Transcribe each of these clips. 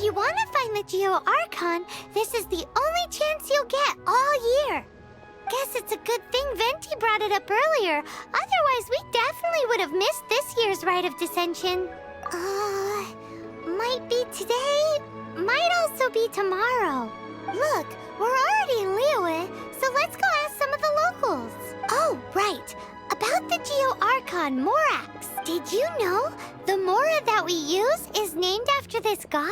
If you want to find the Geo Archon, this is the only chance you'll get all year. Guess it's a good thing Venti brought it up earlier. Otherwise, we definitely would have missed this year's Rite of Dissension. Might be today, might also be tomorrow. Look, we're already in Liyue, so let's go ask some of the locals. Oh, right. About the Geo Archon Morax. Did you know the Mora that we use is named after this god?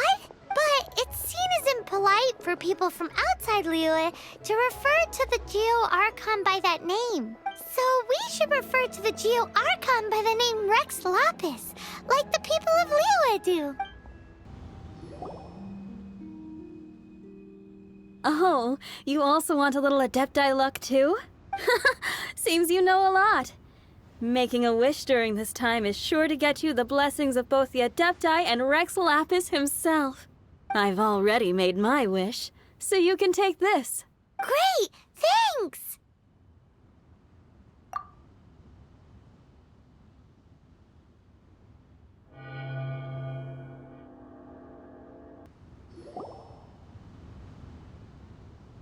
But it's seen as impolite for people from outside Liyue to refer to the Geo Archon by that name. So we should refer to the Geo Archon by the name Rex Lapis, like the people of Liyue do. Oh, you also want a little Adepti luck too? Seems you know a lot. Making a wish during this time is sure to get you the blessings of both the Adepti and Rex Lapis himself. I've already made my wish, so you can take this. Great! Thanks!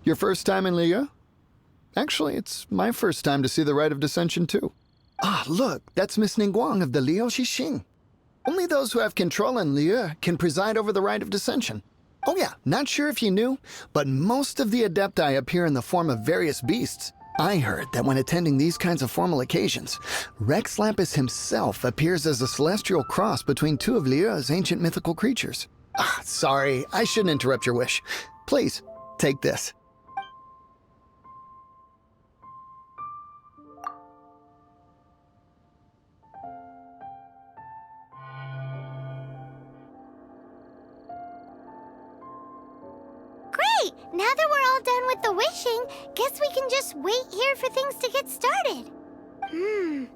Your first time in Liyue? Actually, it's my first time to see the Rite of Dissension, too. Ah, look, that's Miss Ningguang of the Liu Xixing. Only those who have control in Liyue can preside over the Rite of Dissension. Oh yeah, not sure if you knew, but most of the Adepti appear in the form of various beasts. I heard that when attending these kinds of formal occasions, Rex Lapis himself appears as a celestial cross between two of Liyue's ancient mythical creatures. Ah, sorry, I shouldn't interrupt your wish. Please, take this. Now that we're all done with the wishing, guess we can just wait here for things to get started. Who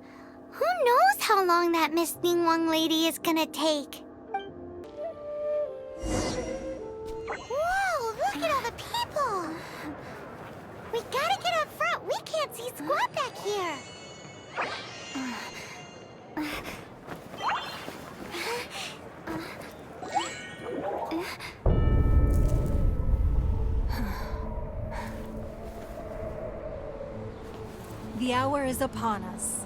knows how long that Miss Ningguang lady is gonna take? Whoa, look at all the people! We gotta get up front, we can't see squat back here. The hour is upon us.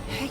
Hey. Hey.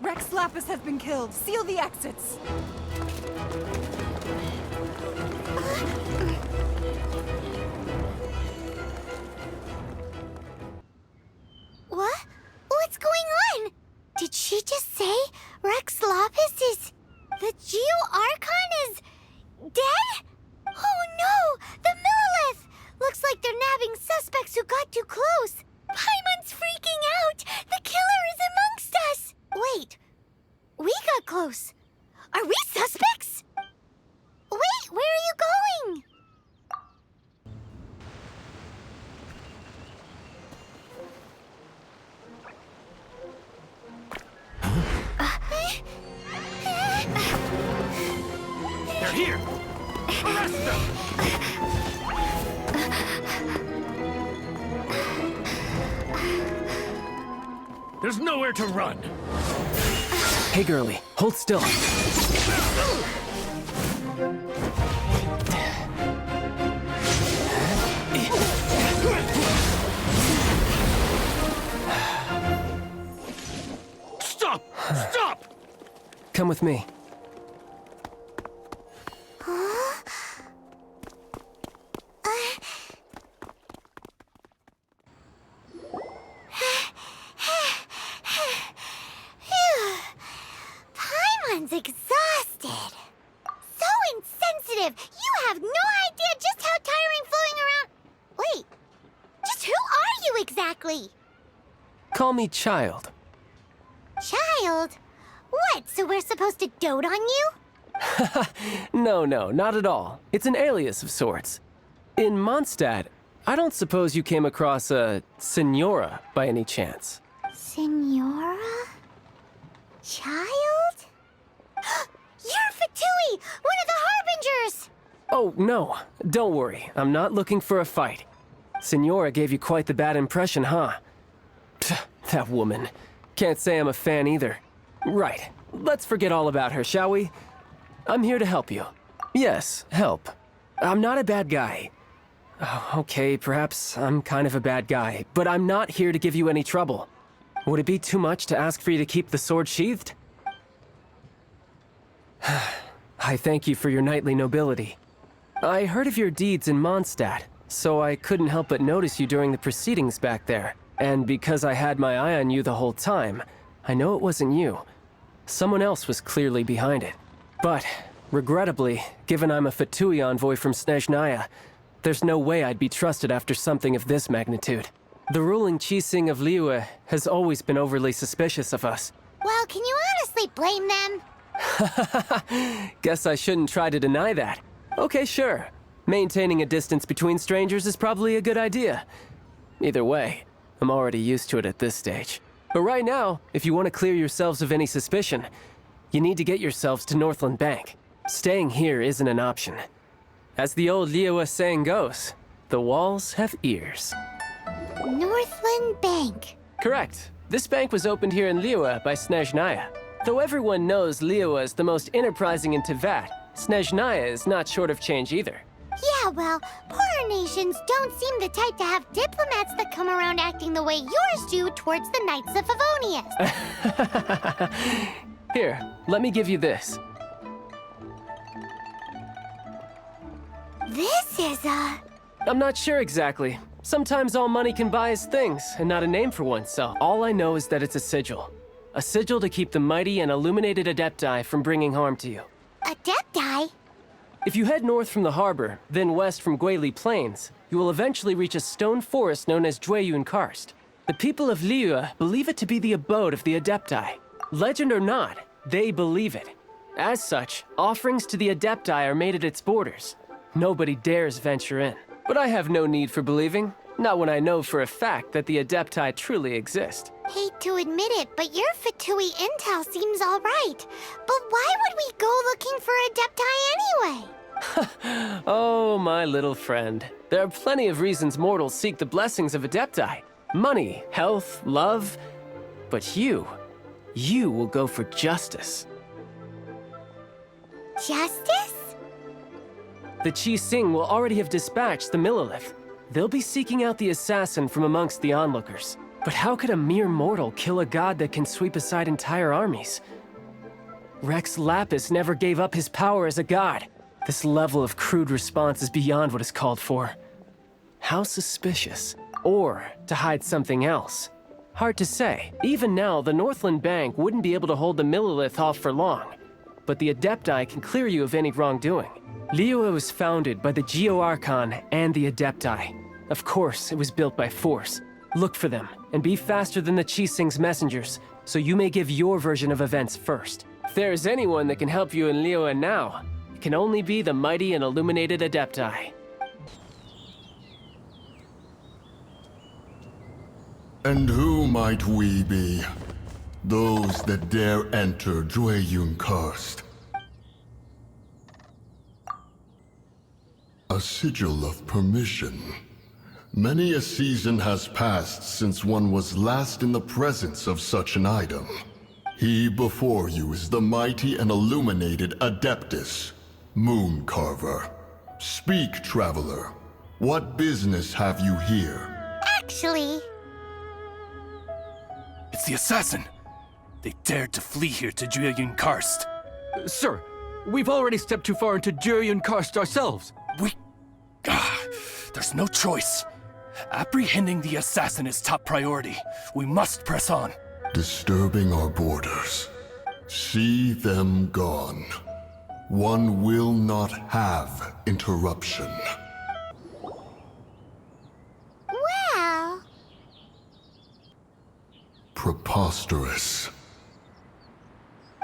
Rex Lapis has been killed. Seal the exits. What? What's going on? Did she just say Rex Lapis is... the Geo Archon is... dead? Oh no! The Monolith! Looks like they're nabbing suspects who got too close. Paimon's freaking out! The killer is amongst us! Wait, we got close. Are we suspects? Wait, where are you going? They're here! Arrest them! There's nowhere to run! Hey, girlie, hold still. Stop! Stop! Come with me. exhausted. So insensitive. You have no idea just how tiring floating around... Wait, just who are you exactly? Call me Child. Child? What, so we're supposed to dote on you? No, not at all. It's an alias of sorts. In Mondstadt, I don't suppose you came across a Senora by any chance. Senora? Child? You're Fatui, one of the Harbingers! Oh, no. Don't worry. I'm not looking for a fight. Senora gave you quite the bad impression, huh? Pfft, that woman. Can't say I'm a fan either. Right. Let's forget all about her, shall we? I'm here to help you. Yes, help. I'm not a bad guy. Oh, okay, perhaps I'm kind of a bad guy, but I'm not here to give you any trouble. Would it be too much to ask for you to keep the sword sheathed? I thank you for your knightly nobility. I heard of your deeds in Mondstadt, so I couldn't help but notice you during the proceedings back there. And because I had my eye on you the whole time, I know it wasn't you. Someone else was clearly behind it. But, regrettably, given I'm a Fatui envoy from Snezhnaya, there's no way I'd be trusted after something of this magnitude. The ruling Qixing of Liyue has always been overly suspicious of us. Well, can you honestly blame them? Guess I shouldn't try to deny that. Okay, sure. Maintaining a distance between strangers is probably a good idea. Either way, I'm already used to it at this stage. But right now, if you want to clear yourselves of any suspicion, you need to get yourselves to Northland Bank. Staying here isn't an option. As the old Liyue saying goes, the walls have ears. Northland Bank. Correct. This bank was opened here in Liyue by Snezhnaya. Though everyone knows Liyue is the most enterprising in Teyvat, Snezhnaya is not short of change either. Yeah, well, poorer nations don't seem the type to have diplomats that come around acting the way yours do towards the Knights of Favonius. Here, let me give you this. This is I'm not sure exactly. Sometimes all money can buy is things, and not a name for oneself. All I know is that it's a sigil. A sigil to keep the mighty and illuminated Adepti from bringing harm to you. Adepti? If you head north from the harbor, then west from Guili Plains, you will eventually reach a stone forest known as Jueyun Karst. The people of Liyue believe it to be the abode of the Adepti. Legend or not, they believe it. As such, offerings to the Adepti are made at its borders. Nobody dares venture in. But I have no need for believing, not when I know for a fact that the Adepti truly exist. Hate to admit it, but your Fatui intel seems all right. But why would we go looking for Adepti anyway? Oh, my little friend. There are plenty of reasons mortals seek the blessings of Adepti. Money, health, love. But you will go for justice. Justice? The Qixing will already have dispatched the Monolith. They'll be seeking out the assassin from amongst the onlookers. But how could a mere mortal kill a god that can sweep aside entire armies? Rex Lapis never gave up his power as a god. This level of crude response is beyond what is called for. How suspicious. Or to hide something else. Hard to say. Even now, the Northland Bank wouldn't be able to hold the Monolith off for long. But the Adepti can clear you of any wrongdoing. Liyue was founded by the Geo-Archon and the Adepti. Of course, it was built by force. Look for them, and be faster than the Qixing's messengers, so you may give your version of events first. If there is anyone that can help you in Liyue now, it can only be the mighty and illuminated Adepti. And who might we be? Those that dare enter Jueyun Karst. A sigil of permission. Many a season has passed since one was last in the presence of such an item. He before you is the mighty and illuminated Adeptus, Moon Carver. Speak, traveler. What business have you here? Actually, It's the assassin! They dared to flee here to Jueyun Karst. Sir, we've already stepped too far into Jueyun Karst ourselves. There's no choice. Apprehending the assassin is top priority. We must press on. Disturbing our borders. See them gone. One will not have interruption. Well... Preposterous.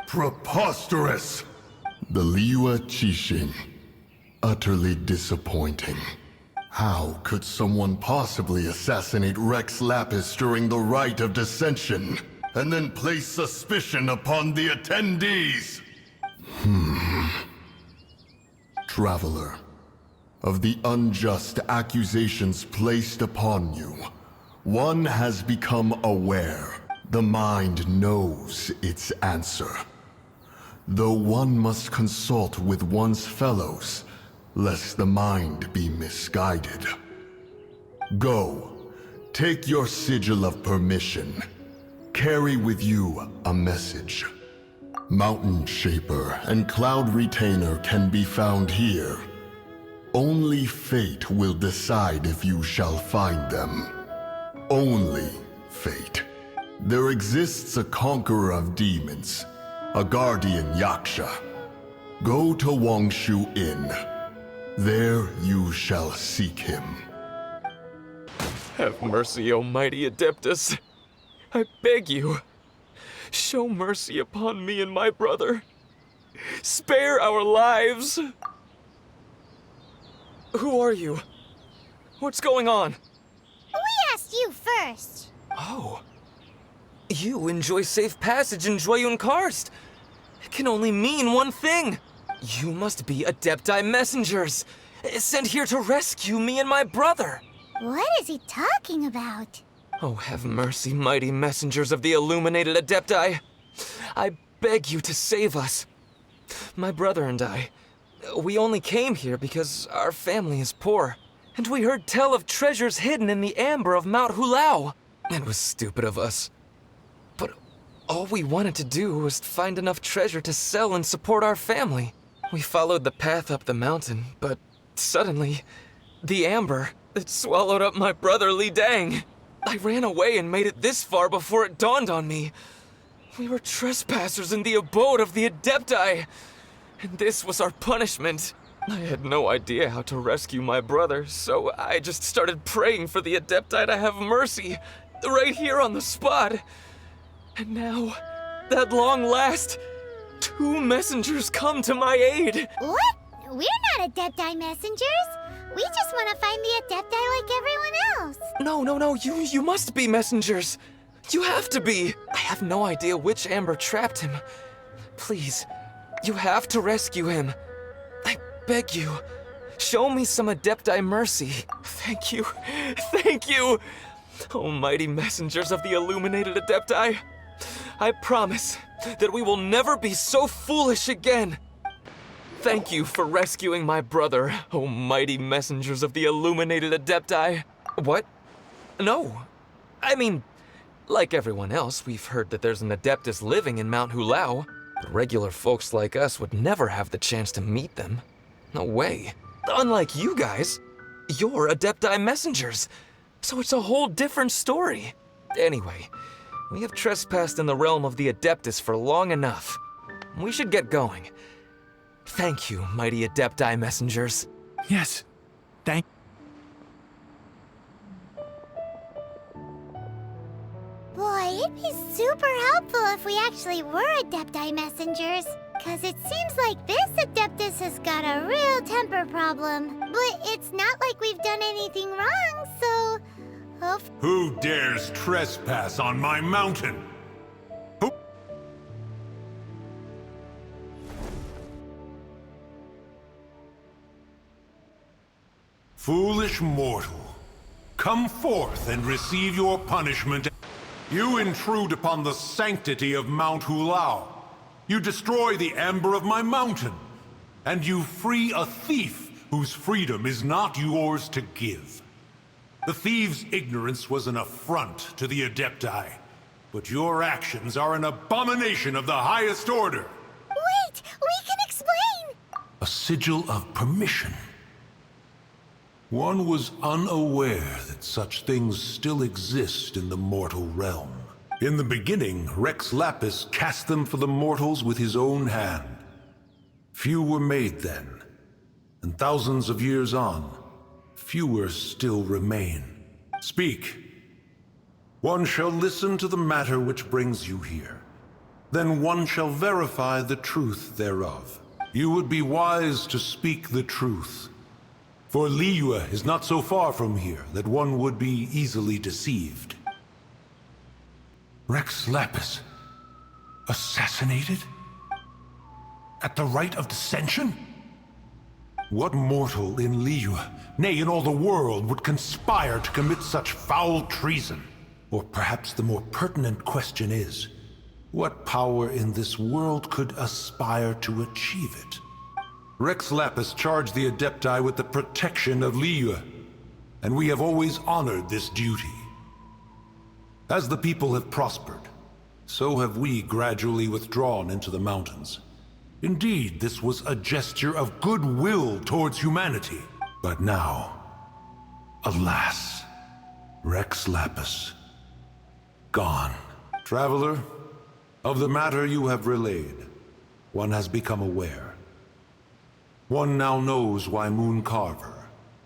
Preposterous! The Liyue Qixing. Utterly disappointing. How could someone possibly assassinate Rex Lapis during the rite of dissension, and then place suspicion upon the attendees? Traveler, of the unjust accusations placed upon you, one has become aware. The mind knows its answer. Though one must consult with one's fellows, lest the mind be misguided. Go, take your sigil of permission. Carry with you a message. Mountain Shaper and Cloud Retainer can be found here. Only fate will decide if you shall find them. Only fate. There exists a conqueror of demons, a guardian Yaksha. Go to Wangshu Inn. There you shall seek him. Have mercy, O mighty Adeptus. I beg you, show mercy upon me and my brother. Spare our lives. Who are you? What's going on? We asked you first. Oh. You enjoy safe passage in Jueyun Karst. It can only mean one thing. You must be Adepti messengers, sent here to rescue me and my brother. What is he talking about? Oh, have mercy, mighty messengers of the illuminated Adepti. I beg you to save us. My brother and I, we only came here because our family is poor, and we heard tell of treasures hidden in the amber of Mount Hulao. It was stupid of us. But all we wanted to do was find enough treasure to sell and support our family. We followed the path up the mountain, but suddenly, the amber, it swallowed up my brother Li Dang. I ran away and made it this far before it dawned on me. We were trespassers in the abode of the Adepti, and this was our punishment. I had no idea how to rescue my brother, so I just started praying for the Adepti to have mercy, right here on the spot. And now, at long last, 2 messengers come to my aid. What? We're not Adepti messengers. We just want to find the Adepti like everyone else. No, you must be messengers. You have to be. I have no idea which amber trapped him. Please, you have to rescue him. I beg you, show me some Adepti mercy. Thank you, thank you. Oh, mighty messengers of the illuminated Adepti. I promise that we will never be so foolish again. Thank you for rescuing my brother, oh mighty messengers of the illuminated Adepti. What? No. I mean, like everyone else, we've heard that there's an Adeptus living in Mount Hulao. But regular folks like us would never have the chance to meet them. No way. Unlike you guys, you're Adepti messengers, so it's a whole different story. Anyway, we have trespassed in the realm of the Adeptus for long enough. We should get going. Thank you, mighty Adepti messengers. Yes. Thank. Boy, it'd be super helpful if we actually were Adepti messengers. Cause it seems like this Adeptus has got a real temper problem. But it's not like we've done anything wrong, so... Who dares trespass on my mountain? Who? Foolish mortal, come forth and receive your punishment. You intrude upon the sanctity of Mount Hulao. You destroy the amber of my mountain. And you free a thief whose freedom is not yours to give. The thief's ignorance was an affront to the Adepti, but your actions are an abomination of the highest order. Wait, we can explain! A sigil of permission. One was unaware that such things still exist in the mortal realm. In the beginning, Rex Lapis cast them for the mortals with his own hand. Few were made then, and thousands of years on, fewer still remain. Speak. One shall listen to the matter which brings you here. Then one shall verify the truth thereof. You would be wise to speak the truth. For Liyue is not so far from here that one would be easily deceived. Rex Lapis? Assassinated? At the rite of dissension? What mortal in Liyue, nay, in all the world, would conspire to commit such foul treason? Or perhaps the more pertinent question is, what power in this world could aspire to achieve it? Rex Lapis charged the Adepti with the protection of Liyue, and we have always honored this duty. As the people have prospered, so have we gradually withdrawn into the mountains. Indeed, this was a gesture of goodwill towards humanity. But now, alas, Rex Lapis, gone. Traveler, of the matter you have relayed, one has become aware. One now knows why Mooncarver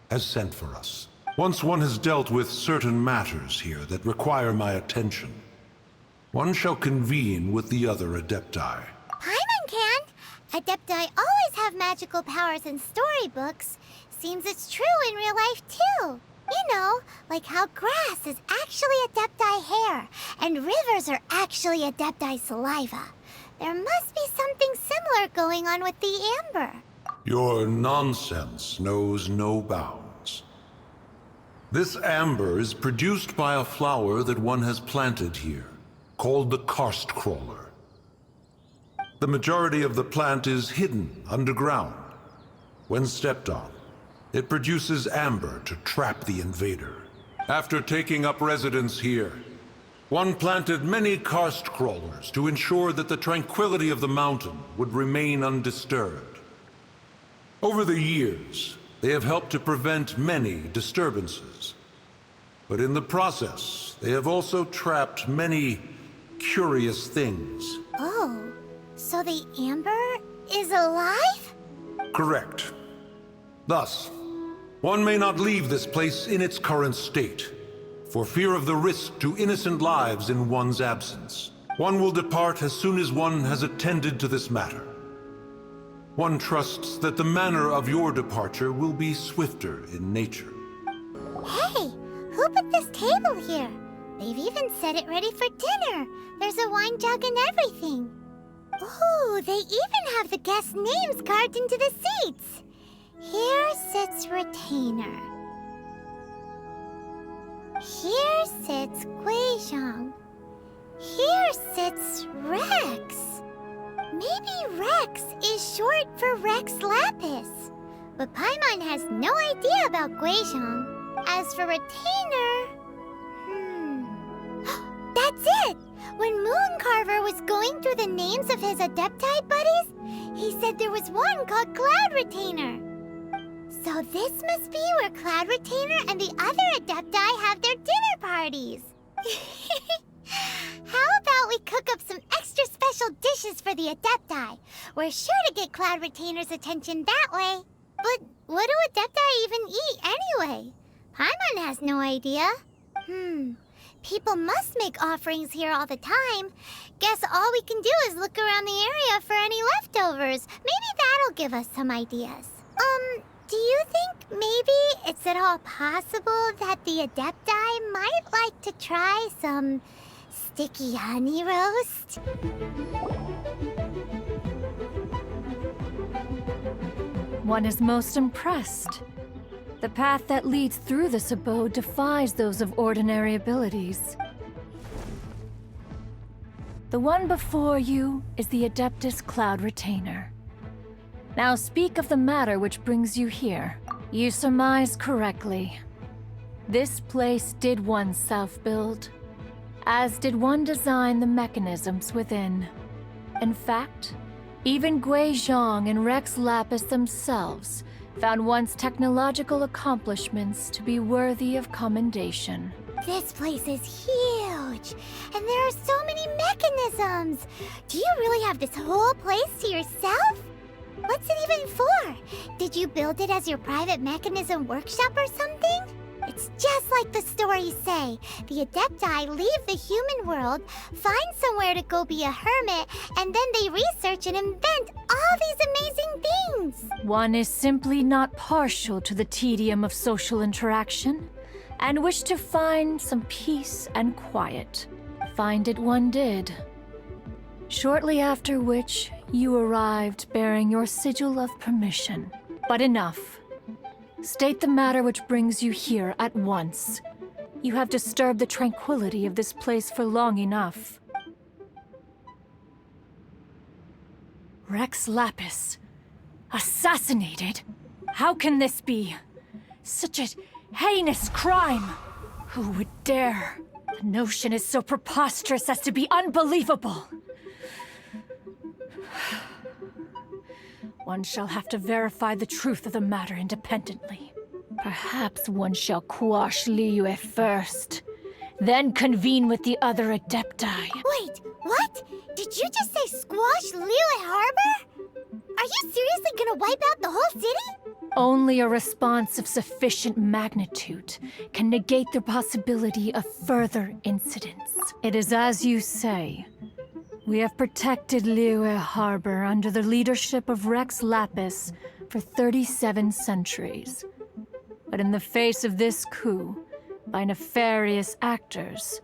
has sent for us. Once one has dealt with certain matters here that require my attention, one shall convene with the other Adepti. Paimon can! Adepti always have magical powers in storybooks. Seems it's true in real life, too. You know, like how grass is actually Adepti hair, and rivers are actually Adepti saliva. There must be something similar going on with the amber. Your nonsense knows no bounds. This amber is produced by a flower that one has planted here, called the karst crawler. The majority of the plant is hidden underground. When stepped on, it produces amber to trap the invader. After taking up residence here, one planted many karst crawlers to ensure that the tranquility of the mountain would remain undisturbed. Over the years, they have helped to prevent many disturbances. But in the process, they have also trapped many curious things. Oh, so the amber is alive? Correct. Thus, one may not leave this place in its current state, for fear of the risk to innocent lives in one's absence. One will depart as soon as one has attended to this matter. One trusts that the manner of your departure will be swifter in nature. Hey, who put this table here? They've even set it ready for dinner. There's a wine jug and everything. Ooh, they even have the guests' names carved into the seats. Here sits Retainer. Here sits Guizhong. Here sits Rex. Maybe Rex is short for Rex Lapis. But Paimon has no idea about Guizhong. As for Retainer... That's it! When Mooncarver was going through the names of his Adepti buddies, he said there was one called Cloud Retainer. So this must be where Cloud Retainer and the other Adepti have their dinner parties. How about we cook up some extra special dishes for the Adepti? We're sure to get Cloud Retainer's attention that way. But what do Adepti even eat anyway? Paimon has no idea. People must make offerings here all the time. Guess all we can do is look around the area for any leftovers. Maybe that'll give us some ideas. Do you think maybe it's at all possible that the Adepti might like to try some sticky honey roast? One is most impressed. The path that leads through this abode defies those of ordinary abilities. The one before you is the Adeptus Cloud Retainer. Now speak of the matter which brings you here. You surmise correctly. This place did one self-build, as did one design the mechanisms within. In fact, even Guizhong and Rex Lapis themselves found one's technological accomplishments to be worthy of commendation. This place is huge. huge, and there are so many mechanisms. Do you really have this whole place to yourself? What's it even for? Did you build it as your private mechanism workshop or something? It's just like the stories say. The Adepti leave the human world, find somewhere to go be a hermit, and then they research and invent all these amazing things. One is simply not partial to the tedium of social interaction, and wished to find some peace and quiet. Find it one did. Shortly after which, you arrived bearing your sigil of permission. But enough. State the matter which brings you here at once. You have disturbed the tranquility of this place for long enough. Rex Lapis. Assassinated? How can this be? Such a heinous crime! Who would dare? The notion is so preposterous as to be unbelievable. One shall have to verify the truth of the matter independently. Perhaps one shall quash Liyue first, then convene with the other Adepti. Wait, what? Did you just say squash Liyue Harbor? Are you seriously gonna wipe out the whole city? Only a response of sufficient magnitude can negate the possibility of further incidents. It is as you say. We have protected Liyue Harbor under the leadership of Rex Lapis for 37 centuries. But in the face of this coup, by nefarious actors,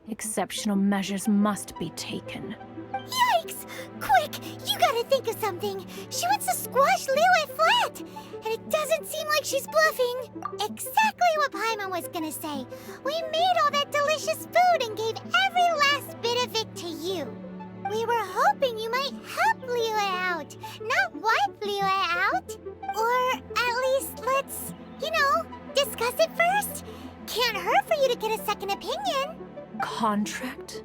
exceptional measures must be taken. Yikes! Quick, you gotta think of something. She wants to squash Liyue flat, and it doesn't seem like she's bluffing. Exactly what Paimon was gonna say. We made all that delicious food and gave every last bit of it to you. We were hoping you might help Liyue out, not wipe Liyue out. Or at least let's, discuss it first. Can't hurt for you to get a second opinion. Contract?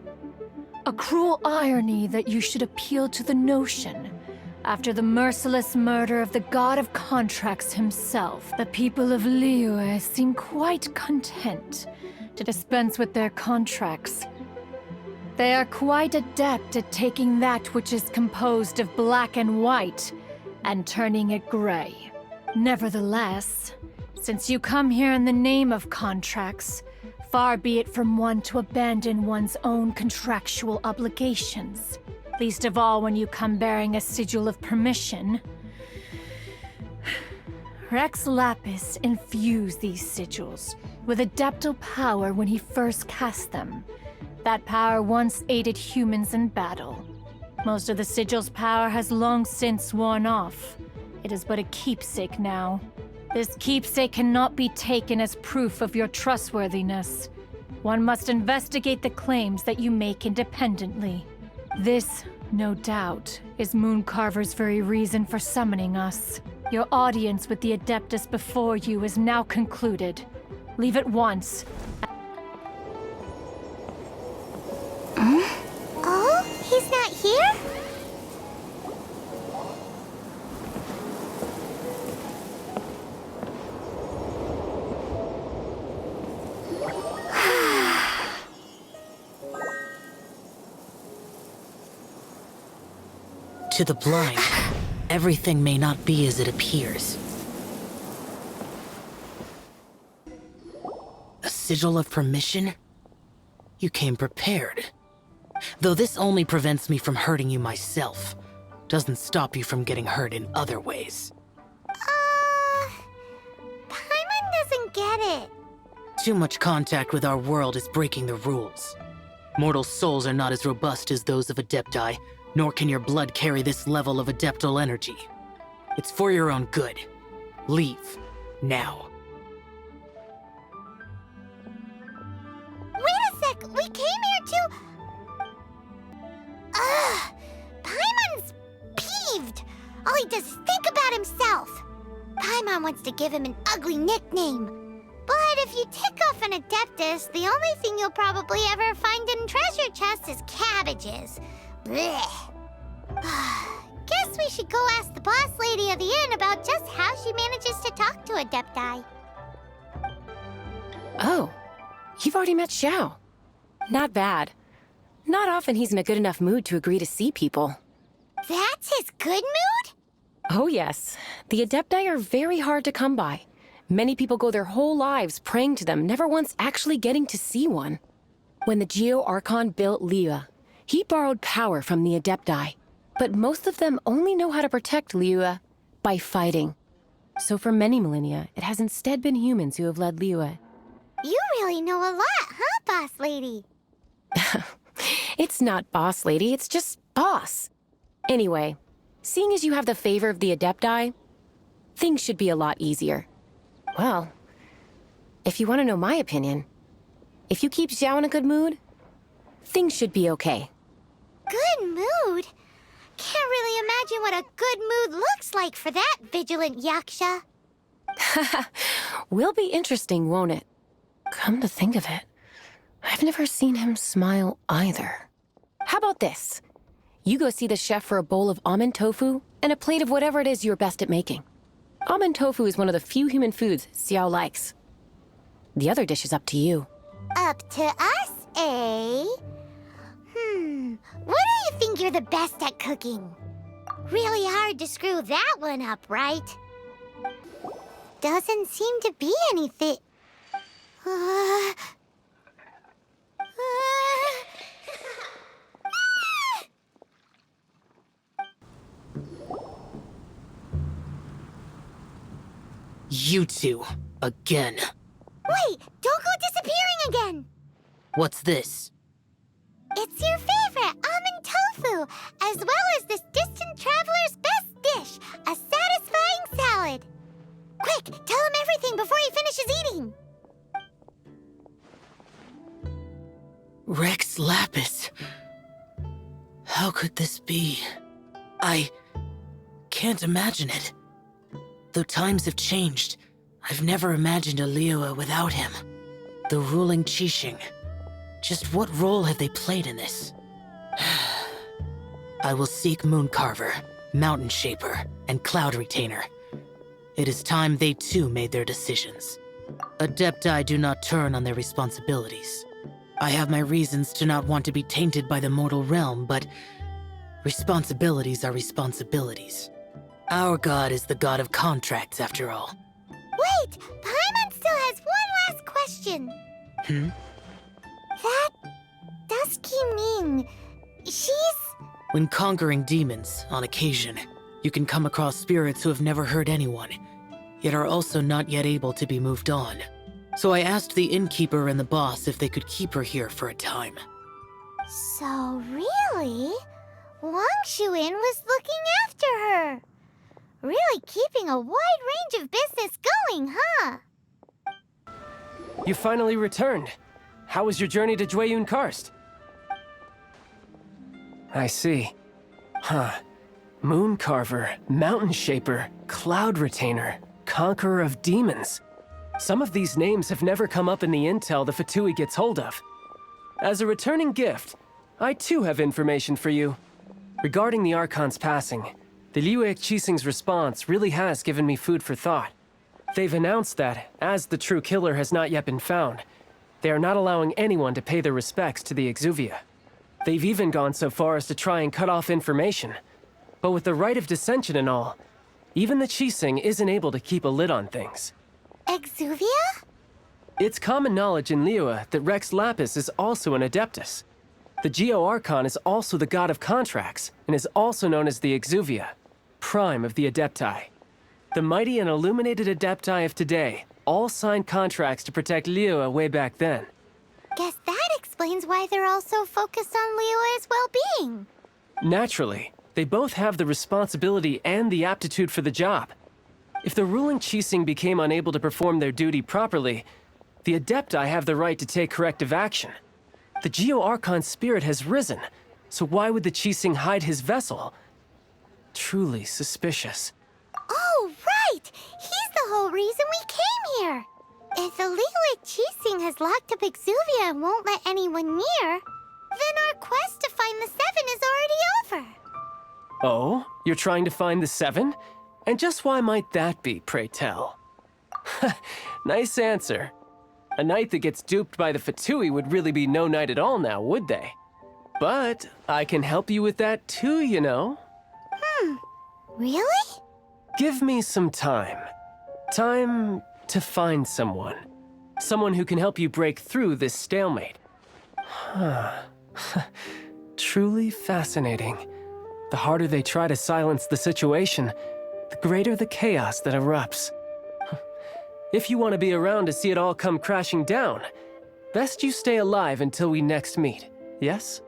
A cruel irony that you should appeal to the notion. After the merciless murder of the god of contracts himself, the people of Liyue seem quite content to dispense with their contracts. They are quite adept at taking that which is composed of black and white and turning it gray. Nevertheless, since you come here in the name of contracts, far be it from one to abandon one's own contractual obligations. Least of all when you come bearing a sigil of permission. Rex Lapis infused these sigils with adeptal power when he first cast them. That power once aided humans in battle. Most of the sigil's power has long since worn off. It is but a keepsake now. This keepsake cannot be taken as proof of your trustworthiness. One must investigate the claims that you make independently. This, no doubt, is Mooncarver's very reason for summoning us. Your audience with the Adeptus before you is now concluded. Leave at once. Oh, he's not here? To the blind, everything may not be as it appears. A sigil of permission? You came prepared. Though this only prevents me from hurting you myself, doesn't stop you from getting hurt in other ways. Paimon doesn't get it. Too much contact with our world is breaking the rules. Mortal souls are not as robust as those of Adepti, nor can your blood carry this level of adeptal energy. It's for your own good. Leave. Now. Wait a sec! We came here to... Paimon's peeved! All he does is think about himself. Paimon wants to give him an ugly nickname. But if you tick off an Adeptus, the only thing you'll probably ever find in treasure chests is cabbages. Blech. Guess we should go ask the boss lady of the inn about just how she manages to talk to Adepti. Oh, you've already met Xiao. Not bad. Not often he's in a good enough mood to agree to see people. That's his good mood? Oh yes. The Adepti are very hard to come by. Many people go their whole lives praying to them, never once actually getting to see one. When the Geo-Archon built Liyue, he borrowed power from the Adepti. But most of them only know how to protect Liyue by fighting. So for many millennia, it has instead been humans who have led Liyue. You really know a lot, huh, boss lady? It's not boss lady, it's just boss. Anyway, seeing as you have the favor of the Adepti, things should be a lot easier. Well, if you want to know my opinion, if you keep Xiao in a good mood, things should be okay. Good mood? Can't really imagine what a good mood looks like for that vigilant yaksha. Will be interesting, won't it? Come to think of it, I've never seen him smile either. How about this? You go see the chef for a bowl of almond tofu and a plate of whatever it is you're best at making. Almond tofu is one of the few human foods Xiao likes. The other dish is up to you. Up to us, eh? What do you think you're the best at cooking? Really hard to screw that one up, right? Doesn't seem to be anything. You two, again. Wait, don't go disappearing again! What's this? It's your favorite, almond tofu, as well as this distant traveler's best dish, a satisfying salad. Quick, tell him everything before he finishes eating. Rex Lapis. How could this be? I can't imagine it. Though times have changed, I've never imagined a Liyue without him. The ruling Qixing. Just what role have they played in this? I will seek Mooncarver, Mountain Shaper, and Cloud Retainer. It is time they too made their decisions. Adepti do not turn on their responsibilities. I have my reasons to not want to be tainted by the mortal realm, but responsibilities are responsibilities. Our god is the god of contracts, after all. Wait, Paimon still has one last question. That Dusky Ming, she's... When conquering demons, on occasion, you can come across spirits who have never hurt anyone, yet are also not yet able to be moved on. So I asked the innkeeper and the boss if they could keep her here for a time. So really, Wang Shuin was looking after her. Really keeping a wide range of business going, huh? You finally returned. How was your journey to Jueyun Karst? I see. Mooncarver, Mountain Shaper, Cloud Retainer, Conqueror of Demons. Some of these names have never come up in the intel the Fatui gets hold of. As a returning gift, I too have information for you. Regarding the Archon's passing, the Liyue Qixing's response really has given me food for thought. They've announced that, as the true killer has not yet been found, they are not allowing anyone to pay their respects to the Exuvia. They've even gone so far as to try and cut off information. But with the right of dissension and all, even the Qixing isn't able to keep a lid on things. Exuvia? It's common knowledge in Liyue that Rex Lapis is also an Adeptus. The Geo-Archon is also the god of contracts, and is also known as the Exuvia, prime of the Adepti. The mighty and illuminated Adepti of today all signed contracts to protect Liyue way back then. Guess that explains why they're all so focused on Liyue's well-being. Naturally, they both have the responsibility and the aptitude for the job. If the ruling Qixing became unable to perform their duty properly, the Adepti have the right to take corrective action. The Geo-Archon's spirit has risen, so why would the Qixing hide his vessel? Truly suspicious. Oh, right! He's the whole reason we came here! If the Liyue Qixing has locked up Exuvia and won't let anyone near, then our quest to find the Seven is already over. Oh? You're trying to find the Seven? And just why might that be, pray tell? Nice answer. A knight that gets duped by the Fatui would really be no knight at all now, would they? But I can help you with that too, you know. Really? Give me some time. Time to find someone. Someone who can help you break through this stalemate. Truly fascinating. The harder they try to silence the situation, the greater the chaos that erupts. If you want to be around to see it all come crashing down, best you stay alive until we next meet, yes?